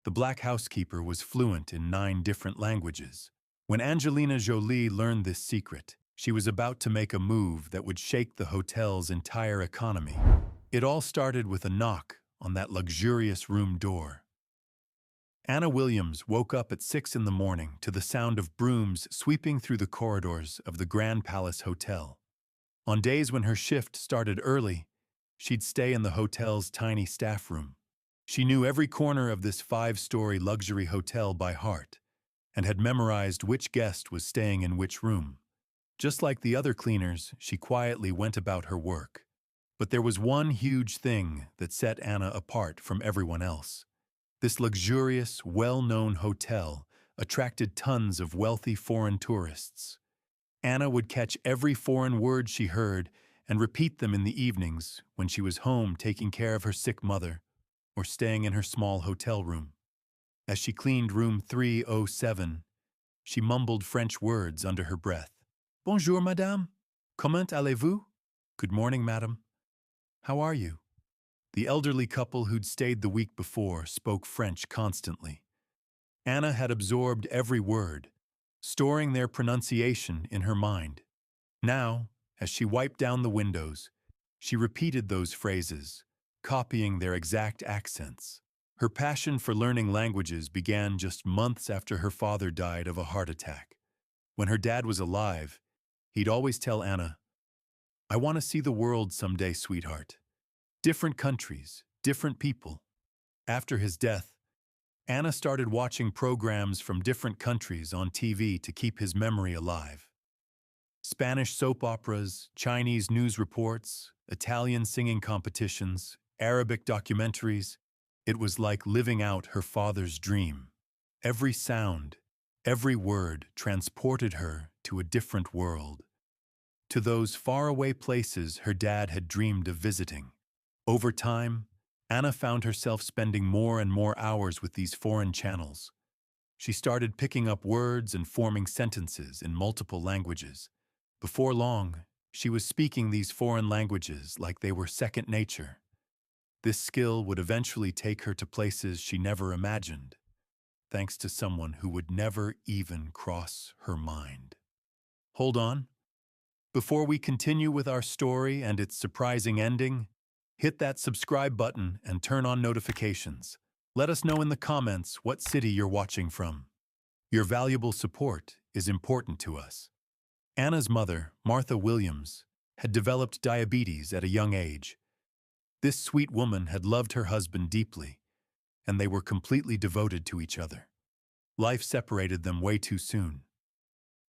The black housekeeper was fluent in 9 different languages. When Angelina Jolie learned this secret, she was about to make a move that would shake the hotel's entire economy. It all started with a knock on that luxurious room door. Anna Williams woke up at 6 in the morning to the sound of brooms sweeping through the corridors of the Grand Palace Hotel. On days when her shift started early, she'd stay in the hotel's tiny staff room. She knew every corner of this 5-story luxury hotel by heart and had memorized which guest was staying in which room. Just like the other cleaners, she quietly went about her work. But there was one huge thing that set Anna apart from everyone else. This luxurious, well-known hotel attracted tons of wealthy foreign tourists. Anna would catch every foreign word she heard and repeat them in the evenings when she was home taking care of her sick mother or staying in her small hotel room. As she cleaned room 307, she mumbled French words under her breath. Bonjour, madame. Comment allez-vous? Good morning, madam. How are you? The elderly couple who'd stayed the week before spoke French constantly. Anna had absorbed every word, storing their pronunciation in her mind. Now, as she wiped down the windows, she repeated those phrases, copying their exact accents. Her passion for learning languages began just months after her father died of a heart attack. When her dad was alive, he'd always tell Anna, "I want to see the world someday, sweetheart. Different countries, different people." After his death, Anna started watching programs from different countries on TV to keep his memory alive. Spanish soap operas, Chinese news reports, Italian singing competitions, Arabic documentaries. It was like living out her father's dream. Every sound, every word transported her to a different world, to those faraway places her dad had dreamed of visiting. Over time, Anna found herself spending more and more hours with these foreign channels. She started picking up words and forming sentences in multiple languages. Before long, she was speaking these foreign languages like they were second nature. This skill would eventually take her to places she never imagined, thanks to someone who would never even cross her mind. Hold on. Before we continue with our story and its surprising ending, hit that subscribe button and turn on notifications. Let us know in the comments what city you're watching from. Your valuable support is important to us. Anna's mother, Martha Williams, had developed diabetes at a young age. This sweet woman had loved her husband deeply, and they were completely devoted to each other. Life separated them way too soon.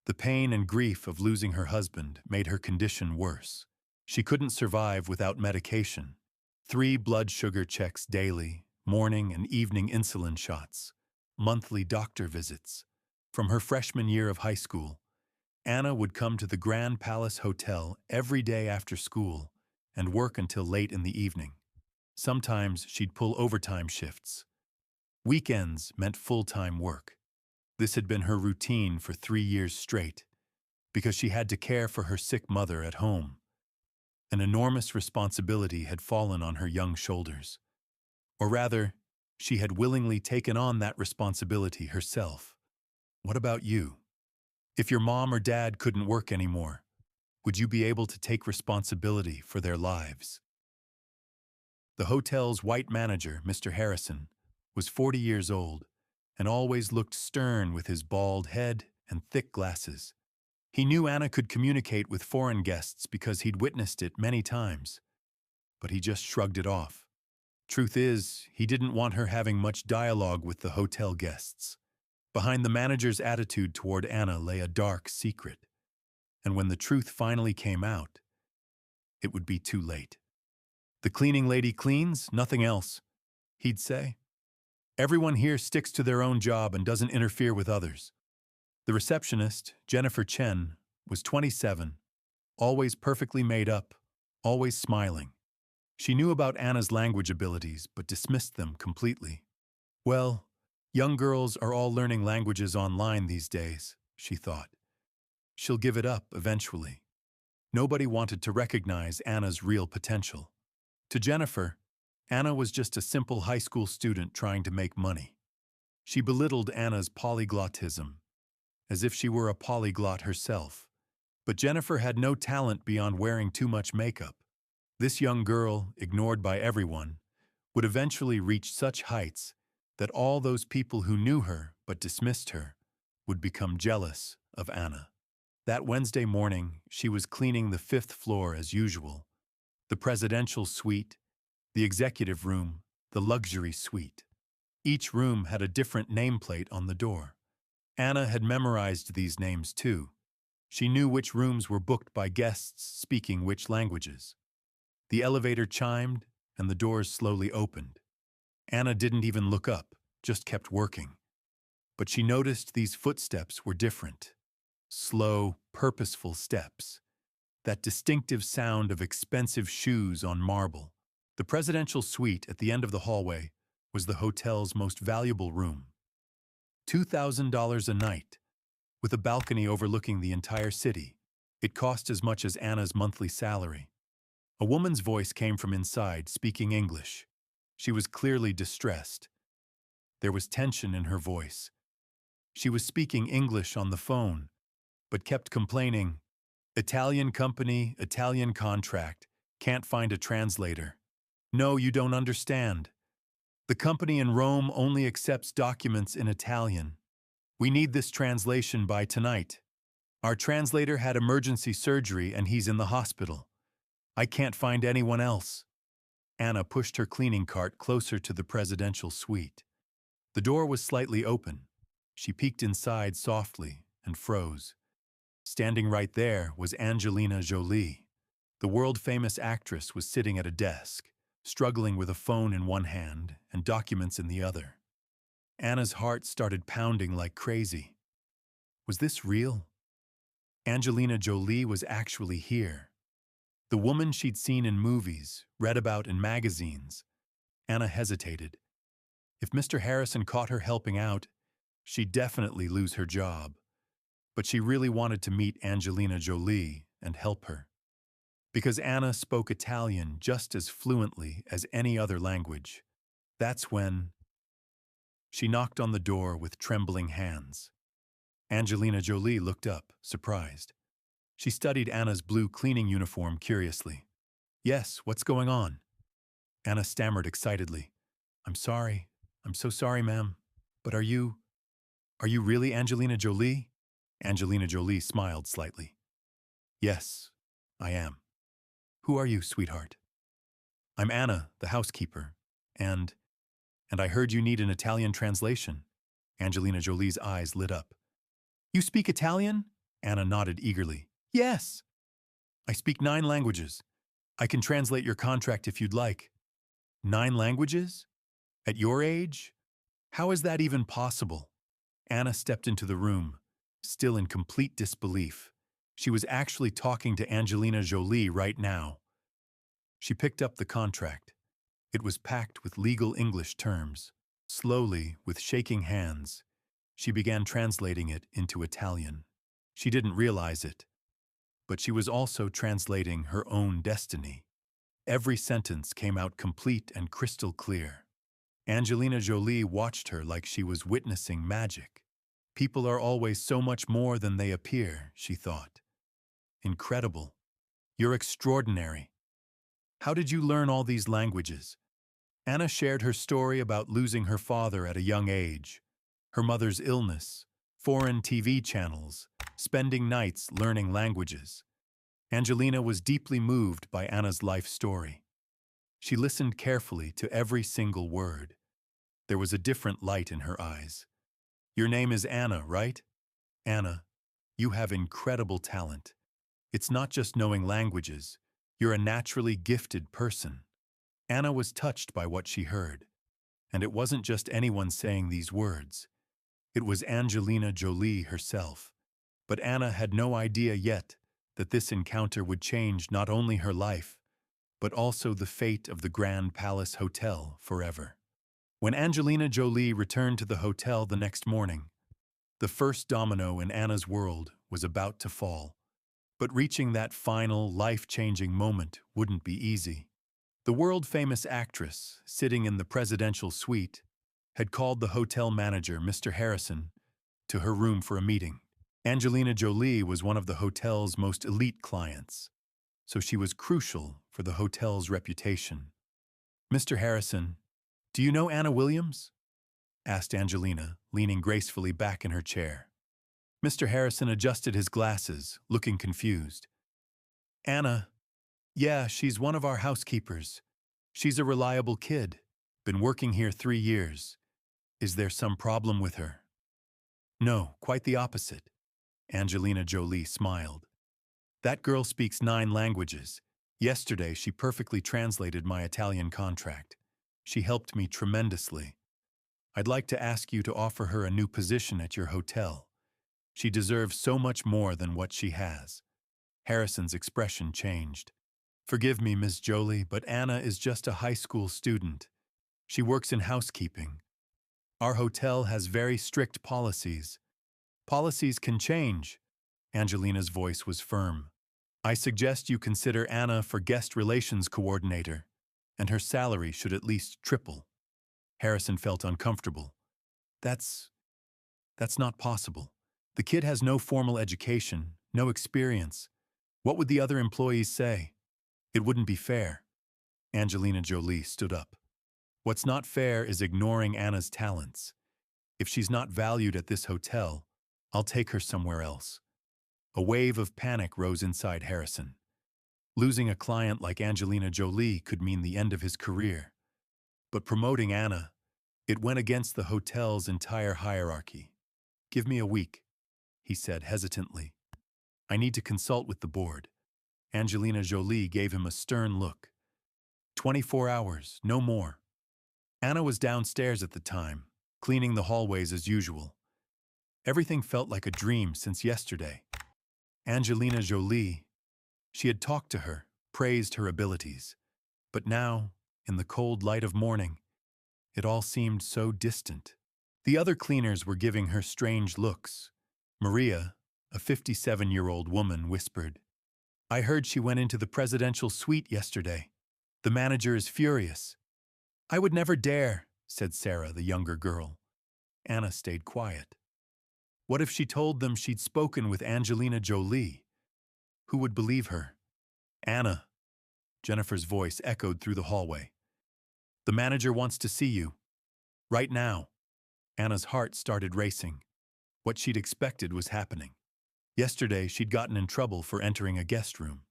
The pain and grief of losing her husband made her condition worse. She couldn't survive without medication. 3 blood sugar checks daily, morning and evening insulin shots, monthly doctor visits. From her freshman year of high school, Anna would come to the Grand Palace Hotel every day after school and work until late in the evening. Sometimes she'd pull overtime shifts. Weekends meant full-time work. This had been her routine for 3 years straight, because she had to care for her sick mother at home. An enormous responsibility had fallen on her young shoulders. Or rather, she had willingly taken on that responsibility herself. What about you? If your mom or dad couldn't work anymore, would you be able to take responsibility for their lives? The hotel's white manager, Mr. Harrison, was 40 years old and always looked stern with his bald head and thick glasses. He knew Anna could communicate with foreign guests because he'd witnessed it many times, but he just shrugged it off. Truth is, he didn't want her having much dialogue with the hotel guests. Behind the manager's attitude toward Anna lay a dark secret, and when the truth finally came out, it would be too late. "The cleaning lady cleans, nothing else," he'd say. "Everyone here sticks to their own job and doesn't interfere with others." The receptionist, Jennifer Chen, was 27, always perfectly made up, always smiling. She knew about Anna's language abilities but dismissed them completely. Well, young girls are all learning languages online these days, she thought. She'll give it up eventually. Nobody wanted to recognize Anna's real potential. To Jennifer, Anna was just a simple high school student trying to make money. She belittled Anna's polyglottism, as if she were a polyglot herself. But Jennifer had no talent beyond wearing too much makeup. This young girl, ignored by everyone, would eventually reach such heights that all those people who knew her but dismissed her would become jealous of Anna. That Wednesday morning, she was cleaning the fifth floor as usual. The presidential suite, the executive room, the luxury suite. Each room had a different nameplate on the door. Anna had memorized these names too. She knew which rooms were booked by guests speaking which languages. The elevator chimed, and the doors slowly opened. Anna didn't even look up, just kept working. But she noticed these footsteps were different. Slow, purposeful steps. That distinctive sound of expensive shoes on marble. The presidential suite at the end of the hallway was the hotel's most valuable room. $2,000 a night, with a balcony overlooking the entire city. It cost as much as Anna's monthly salary. A woman's voice came from inside, speaking English. She was clearly distressed. There was tension in her voice. She was speaking English on the phone, but kept complaining, "Italian company, Italian contract, can't find a translator. No, you don't understand. The company in Rome only accepts documents in Italian. We need this translation by tonight. Our translator had emergency surgery and he's in the hospital. I can't find anyone else." Anna pushed her cleaning cart closer to the presidential suite. The door was slightly open. She peeked inside softly and froze. Standing right there was Angelina Jolie. The world-famous actress was sitting at a desk, struggling with a phone in one hand and documents in the other. Anna's heart started pounding like crazy. Was this real? Angelina Jolie was actually here. The woman she'd seen in movies, read about in magazines. Anna hesitated. If Mr. Harrison caught her helping out, she'd definitely lose her job. But she really wanted to meet Angelina Jolie and help her. Because Anna spoke Italian just as fluently as any other language. That's when she knocked on the door with trembling hands. Angelina Jolie looked up, surprised. She studied Anna's blue cleaning uniform curiously. "Yes, what's going on?" Anna stammered excitedly. I'm so sorry, ma'am. But are you really Angelina Jolie?" Angelina Jolie smiled slightly. "Yes, I am. Who are you, sweetheart?" "I'm Anna, the housekeeper. And I heard you need an Italian translation." Angelina Jolie's eyes lit up. "You speak Italian?" Anna nodded eagerly. "Yes. I speak 9 languages. I can translate your contract if you'd like." 9 languages? At your age? How is that even possible? Anna stepped into the room, still in complete disbelief. She was actually talking to Angelina Jolie right now. She picked up the contract. It was packed with legal English terms. Slowly, with shaking hands, she began translating it into Italian. She didn't realize it, but she was also translating her own destiny. Every sentence came out complete and crystal clear. Angelina Jolie watched her like she was witnessing magic. People are always so much more than they appear, she thought. Incredible. You're extraordinary. How did you learn all these languages? Anna shared her story about losing her father at a young age, her mother's illness, foreign TV channels, spending nights learning languages. Angelina was deeply moved by Anna's life story. She listened carefully to every single word. There was a different light in her eyes. "Your name is Anna, right? Anna, you have incredible talent. It's not just knowing languages. You're a naturally gifted person." Anna was touched by what she heard. And it wasn't just anyone saying these words. It was Angelina Jolie herself. But Anna had no idea yet that this encounter would change not only her life, but also the fate of the Grand Palace Hotel forever. When Angelina Jolie returned to the hotel the next morning, the first domino in Anna's world was about to fall. But reaching that final, life-changing moment wouldn't be easy. The world-famous actress, sitting in the presidential suite, had called the hotel manager, Mr. Harrison, to her room for a meeting. Angelina Jolie was one of the hotel's most elite clients, so she was crucial for the hotel's reputation. "Mr. Harrison, do you know Anna Williams?" asked Angelina, leaning gracefully back in her chair. Mr. Harrison adjusted his glasses, looking confused. "Anna, yeah, she's one of our housekeepers. She's a reliable kid. Been working here 3 years. Is there some problem with her?" "No, quite the opposite." Angelina Jolie smiled. "That girl speaks 9 languages. Yesterday, she perfectly translated my Italian contract. She helped me tremendously. I'd like to ask you to offer her a new position at your hotel. She deserves so much more than what she has." Harrison's expression changed. "Forgive me, Ms. Jolie, but Anna is just a high school student. She works in housekeeping. Our hotel has very strict policies. Policies can change." Angelina's voice was firm. "I suggest you consider Anna for guest relations coordinator, and her salary should at least triple." Harrison felt uncomfortable. That's not possible. The kid has no formal education, no experience. What would the other employees say? It wouldn't be fair." Angelina Jolie stood up. "What's not fair is ignoring Anna's talents. If she's not valued at this hotel, I'll take her somewhere else." A wave of panic rose inside Harrison. Losing a client like Angelina Jolie could mean the end of his career. But promoting Anna, it went against the hotel's entire hierarchy. "Give me a week," he said hesitantly. "I need to consult with the board." Angelina Jolie gave him a stern look. 24 hours, no more." Anna was downstairs at the time, cleaning the hallways as usual. Everything felt like a dream since yesterday. Angelina Jolie, she had talked to her, praised her abilities. But now, in the cold light of morning, it all seemed so distant. The other cleaners were giving her strange looks. Maria, a 57-year-old woman, whispered, "I heard she went into the presidential suite yesterday. The manager is furious." "I would never dare," said Sarah, the younger girl. Anna stayed quiet. What if she told them she'd spoken with Angelina Jolie? Who would believe her? "Anna," Jennifer's voice echoed through the hallway. "The manager wants to see you. Right now." Anna's heart started racing. What she'd expected was happening. Yesterday, she'd gotten in trouble for entering a guest room.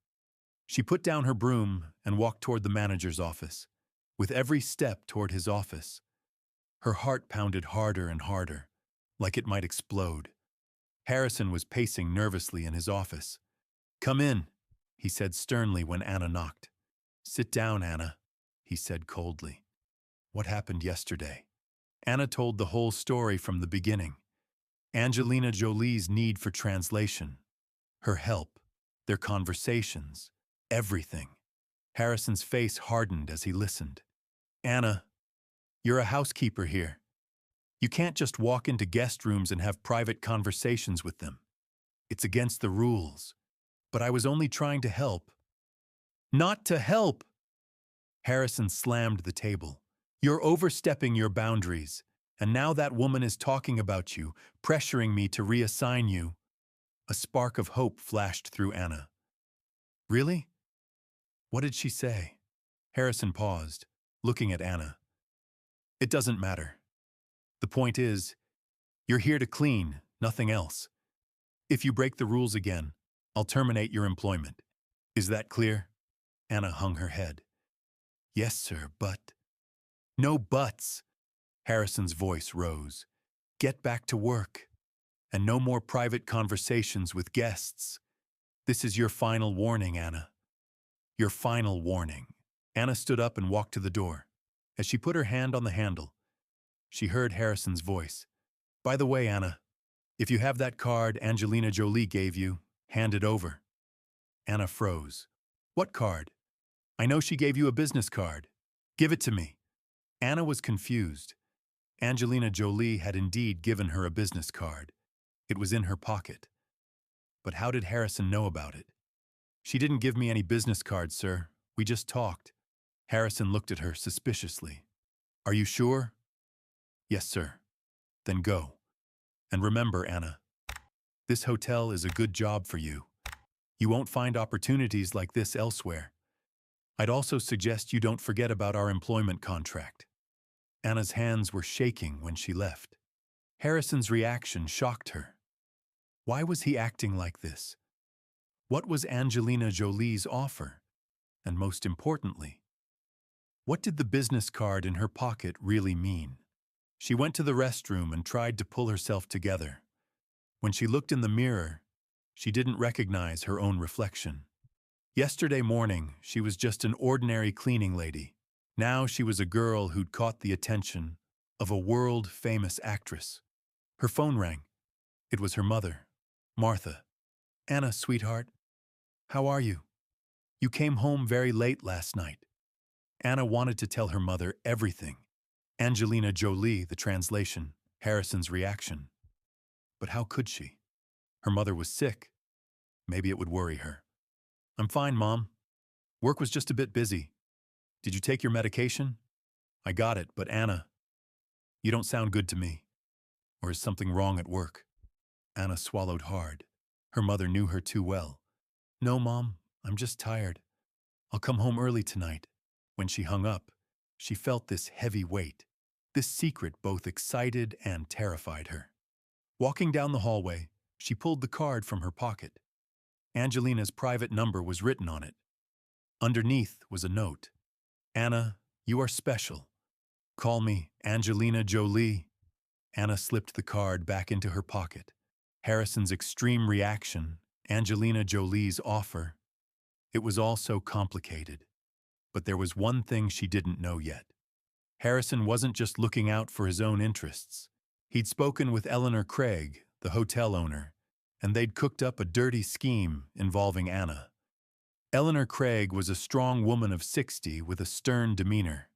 She put down her broom and walked toward the manager's office. With every step toward his office, her heart pounded harder and harder, like it might explode. Harrison was pacing nervously in his office. "Come in," he said sternly when Anna knocked. "Sit down, Anna," he said coldly. What happened yesterday? Anna told the whole story from the beginning. Angelina Jolie's need for translation, her help, their conversations, everything. Harrison's face hardened as he listened. "Anna, you're a housekeeper here. You can't just walk into guest rooms and have private conversations with them. It's against the rules. But I was only trying to help." "Not to help!" Harrison slammed the table. "You're overstepping your boundaries, and now that woman is talking about you, pressuring me to reassign you." A spark of hope flashed through Anna. "Really? What did she say?" Harrison paused, looking at Anna. "It doesn't matter. The point is, you're here to clean, nothing else. If you break the rules again, I'll terminate your employment. Is that clear?" Anna hung her head. "Yes, sir, but—" "No buts!" Harrison's voice rose. "Get back to work. And no more private conversations with guests. This is your final warning, Anna. Your final warning." Anna stood up and walked to the door. As she put her hand on the handle, she heard Harrison's voice. "By the way, Anna, if you have that card Angelina Jolie gave you, hand it over." Anna froze. "What card? I know she gave you a business card. Give it to me." Anna was confused. Angelina Jolie had indeed given her a business card. It was in her pocket. But how did Harrison know about it? "She didn't give me any business cards, sir. We just talked." Harrison looked at her suspiciously. "Are you sure?" Yes, sir. Then go. And remember, Anna, this hotel is a good job for you. You won't find opportunities like this elsewhere. I'd also suggest you don't forget about our employment contract. Anna's hands were shaking when she left. Harrison's reaction shocked her. Why was he acting like this? What was Angelina Jolie's offer? And most importantly, what did the business card in her pocket really mean? She went to the restroom and tried to pull herself together. When she looked in the mirror, she didn't recognize her own reflection. Yesterday morning, she was just an ordinary cleaning lady. Now she was a girl who'd caught the attention of a world-famous actress. Her phone rang. It was her mother, Martha. Anna, sweetheart, how are you? You came home very late last night. Anna wanted to tell her mother everything. Angelina Jolie, the translation, Harrison's reaction. But how could she? Her mother was sick. Maybe it would worry her. I'm fine, Mom. Work was just a bit busy. Did you take your medication? I got it, but Anna, you don't sound good to me. Or is something wrong at work? Anna swallowed hard. Her mother knew her too well. No, Mom, I'm just tired. I'll come home early tonight. When she hung up, she felt this heavy weight. This secret both excited and terrified her. Walking down the hallway, she pulled the card from her pocket. Angelina's private number was written on it. Underneath was a note. Anna, you are special. Call me Angelina Jolie. Anna slipped the card back into her pocket. Harrison's extreme reaction, Angelina Jolie's offer. It was all so complicated. But there was one thing she didn't know yet. Harrison wasn't just looking out for his own interests. He'd spoken with Eleanor Craig, the hotel owner, and they'd cooked up a dirty scheme involving Anna. Eleanor Craig was a strong woman of 60 with a stern demeanor.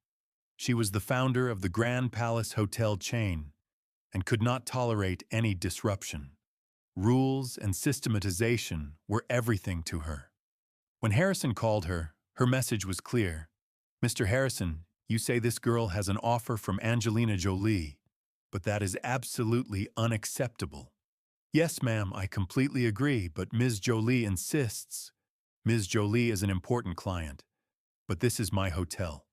She was the founder of the Grand Palace Hotel chain and could not tolerate any disruption. Rules and systematization were everything to her. When Harrison called her, her message was clear. Mr. Harrison, you say this girl has an offer from Angelina Jolie, but that is absolutely unacceptable. Yes, ma'am, I completely agree, but Ms. Jolie insists. Ms. Jolie is an important client, but this is my hotel.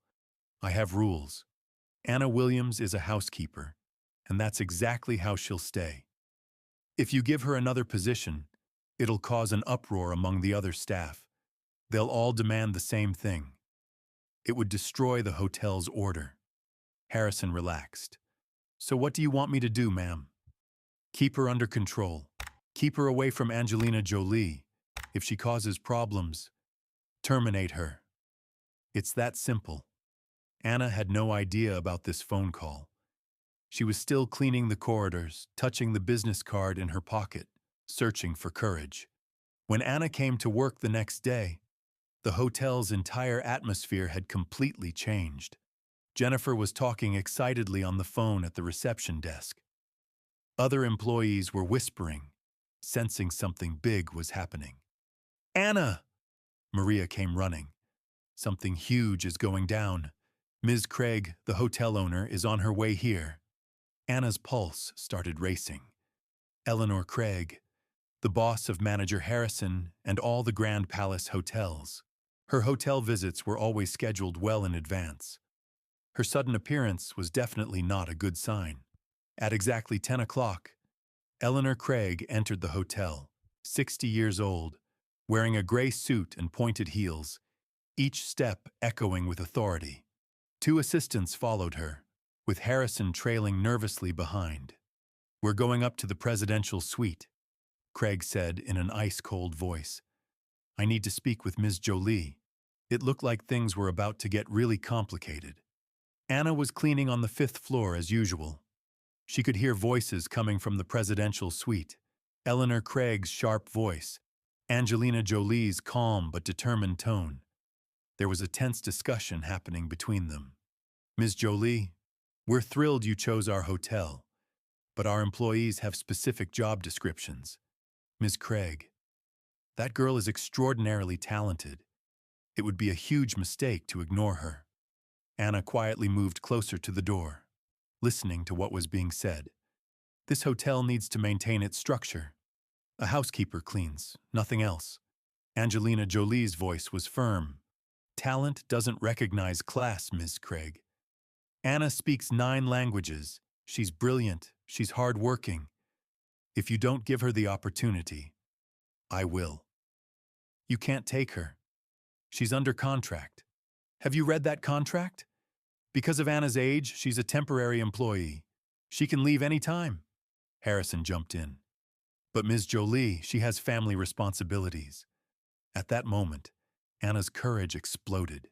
I have rules. Anna Williams is a housekeeper, and that's exactly how she'll stay. If you give her another position, it'll cause an uproar among the other staff. They'll all demand the same thing. It would destroy the hotel's order. Harrison relaxed. So what do you want me to do, ma'am? Keep her under control. Keep her away from Angelina Jolie. If she causes problems, terminate her. It's that simple. Anna had no idea about this phone call. She was still cleaning the corridors, touching the business card in her pocket, searching for courage. When Anna came to work the next day, the hotel's entire atmosphere had completely changed. Jennifer was talking excitedly on the phone at the reception desk. Other employees were whispering, sensing something big was happening. Anna! Maria came running. Something huge is going down. Ms. Craig, the hotel owner, is on her way here. Anna's pulse started racing. Eleanor Craig, the boss of manager Harrison and all the Grand Palace hotels. Her hotel visits were always scheduled well in advance. Her sudden appearance was definitely not a good sign. At exactly 10 o'clock, Eleanor Craig entered the hotel, 60 years old, wearing a gray suit and pointed heels, each step echoing with authority. Two assistants followed her, with Harrison trailing nervously behind. We're going up to the presidential suite, Craig said in an ice-cold voice. I need to speak with Ms. Jolie. It looked like things were about to get really complicated. Anna was cleaning on the 5th floor as usual. She could hear voices coming from the presidential suite. Eleanor Craig's sharp voice, Angelina Jolie's calm but determined tone. There was a tense discussion happening between them. Ms. Jolie, we're thrilled you chose our hotel, but our employees have specific job descriptions. Ms. Craig, that girl is extraordinarily talented. It would be a huge mistake to ignore her. Anna quietly moved closer to the door. listening to what was being said. This hotel needs to maintain its structure. A housekeeper cleans, nothing else. Angelina Jolie's voice was firm. Talent doesn't recognize class, Ms. Craig. Anna speaks 9 languages. She's brilliant. She's hardworking. If you don't give her the opportunity, I will. You can't take her. She's under contract. Have you read that contract? Because of Anna's age, she's a temporary employee. She can leave any time. Harrison jumped in. But Ms. Jolie, she has family responsibilities. At that moment, Anna's courage exploded.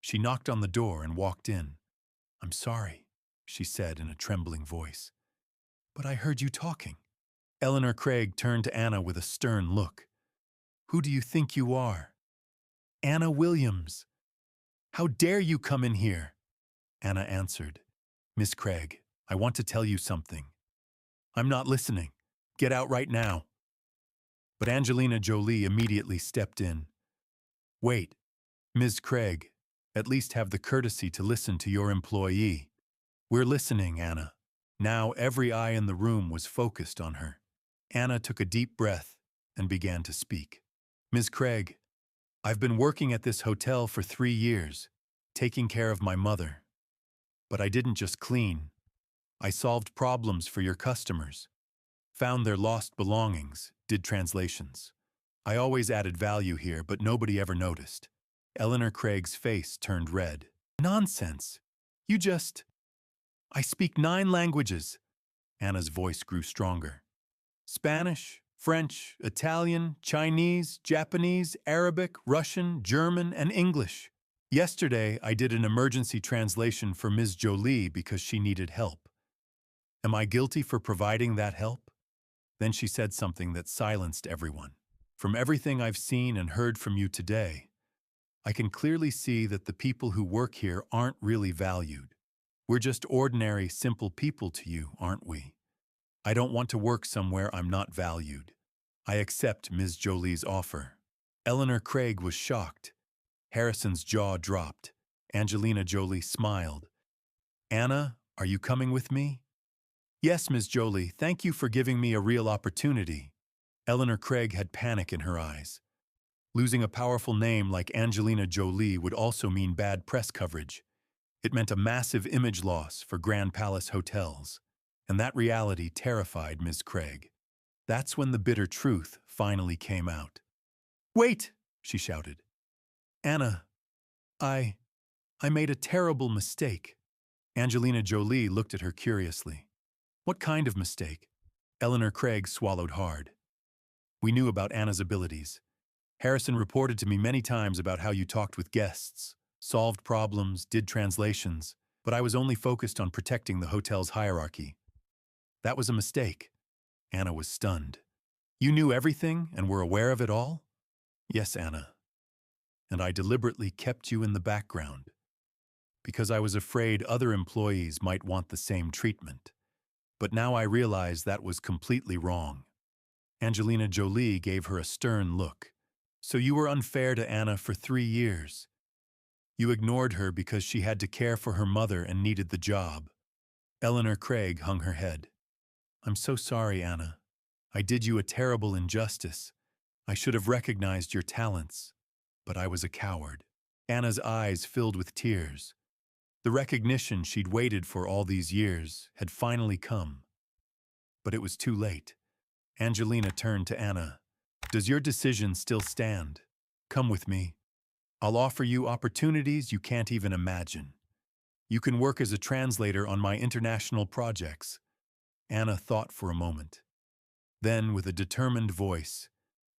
She knocked on the door and walked in. I'm sorry, she said in a trembling voice. But I heard you talking. Eleanor Craig turned to Anna with a stern look. Who do you think you are? Anna Williams. How dare you come in here? Anna answered. Miss Craig, I want to tell you something. I'm not listening. Get out right now. But Angelina Jolie immediately stepped in. Wait, Ms. Craig, at least have the courtesy to listen to your employee. We're listening, Anna. Now every eye in the room was focused on her. Anna took a deep breath and began to speak. Ms. Craig, I've been working at this hotel for 3 years, taking care of my mother. But I didn't just clean. I solved problems for your customers, found their lost belongings, did translations. I always added value here, but nobody ever noticed. Eleanor Craig's face turned red. Nonsense. I speak 9 languages. Anna's voice grew stronger. Spanish, French, Italian, Chinese, Japanese, Arabic, Russian, German, and English. Yesterday, I did an emergency translation for Ms. Jolie because she needed help. Am I guilty for providing that help? Then she said something that silenced everyone. From everything I've seen and heard from you today, I can clearly see that the people who work here aren't really valued. We're just ordinary, simple people to you, aren't we? I don't want to work somewhere I'm not valued. I accept Ms. Jolie's offer. Eleanor Craig was shocked. Harrison's jaw dropped. Angelina Jolie smiled. Anna, are you coming with me? Yes, Ms. Jolie, thank you for giving me a real opportunity. Eleanor Craig had panic in her eyes. Losing a powerful name like Angelina Jolie would also mean bad press coverage. It meant a massive image loss for Grand Palace hotels. And that reality terrified Ms. Craig. That's when the bitter truth finally came out. Wait, she shouted. Anna, I made a terrible mistake. Angelina Jolie looked at her curiously. What kind of mistake? Eleanor Craig swallowed hard. We knew about Anna's abilities. Harrison reported to me many times about how you talked with guests, solved problems, did translations, but I was only focused on protecting the hotel's hierarchy. That was a mistake. Anna was stunned. You knew everything and were aware of it all? Yes, Anna. And I deliberately kept you in the background, because I was afraid other employees might want the same treatment. But now I realize that was completely wrong. Angelina Jolie gave her a stern look. So you were unfair to Anna for 3 years. You ignored her because she had to care for her mother and needed the job. Eleanor Craig hung her head. I'm so sorry, Anna. I did you a terrible injustice. I should have recognized your talents, but I was a coward. Anna's eyes filled with tears. The recognition she'd waited for all these years had finally come. But it was too late. Angelina turned to Anna. Does your decision still stand? Come with me. I'll offer you opportunities you can't even imagine. You can work as a translator on my international projects. Anna thought for a moment. Then, with a determined voice,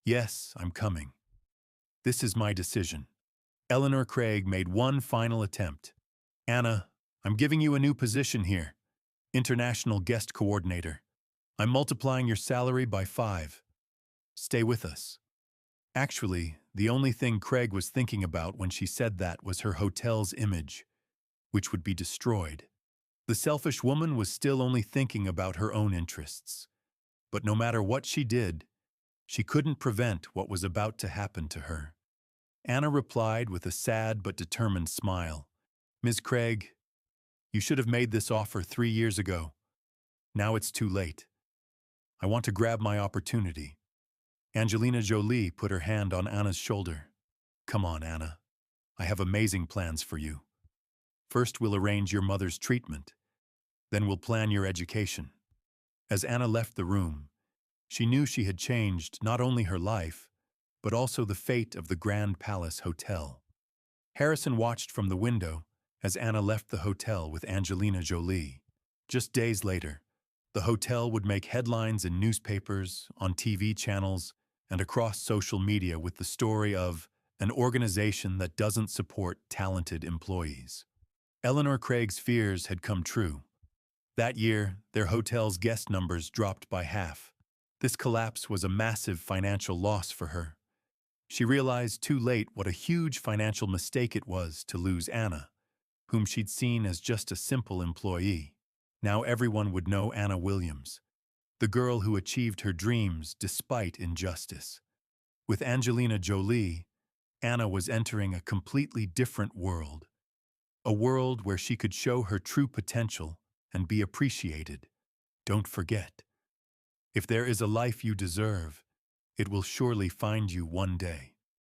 yes, I'm coming. This is my decision. Eleanor Craig made one final attempt. Anna, I'm giving you a new position here. International Guest Coordinator. I'm multiplying your salary by 5. Stay with us. Actually, the only thing Craig was thinking about when she said that was her hotel's image, which would be destroyed. The selfish woman was still only thinking about her own interests. But no matter what she did, she couldn't prevent what was about to happen to her. Anna replied with a sad but determined smile. Ms. Craig, You should have made this offer 3 years ago. Now it's too late. I want to grab my opportunity. Angelina Jolie put her hand on Anna's shoulder. Come on, Anna. I have amazing plans for you. First, we'll arrange your mother's treatment. Then we'll plan your education. As Anna left the room, she knew she had changed not only her life, but also the fate of the Grand Palace Hotel. Harrison watched from the window as Anna left the hotel with Angelina Jolie. Just days later, the hotel would make headlines in newspapers, on TV channels, and across social media with the story of an organization that doesn't support talented employees. Eleanor Craig's fears had come true. That year, their hotel's guest numbers dropped by half. This collapse was a massive financial loss for her. She realized too late what a huge financial mistake it was to lose Anna, whom she'd seen as just a simple employee. Now everyone would know Anna Williams, the girl who achieved her dreams despite injustice. With Angelina Jolie, Anna was entering a completely different world, a world where she could show her true potential and be appreciated. Don't forget, if there is a life you deserve, it will surely find you one day.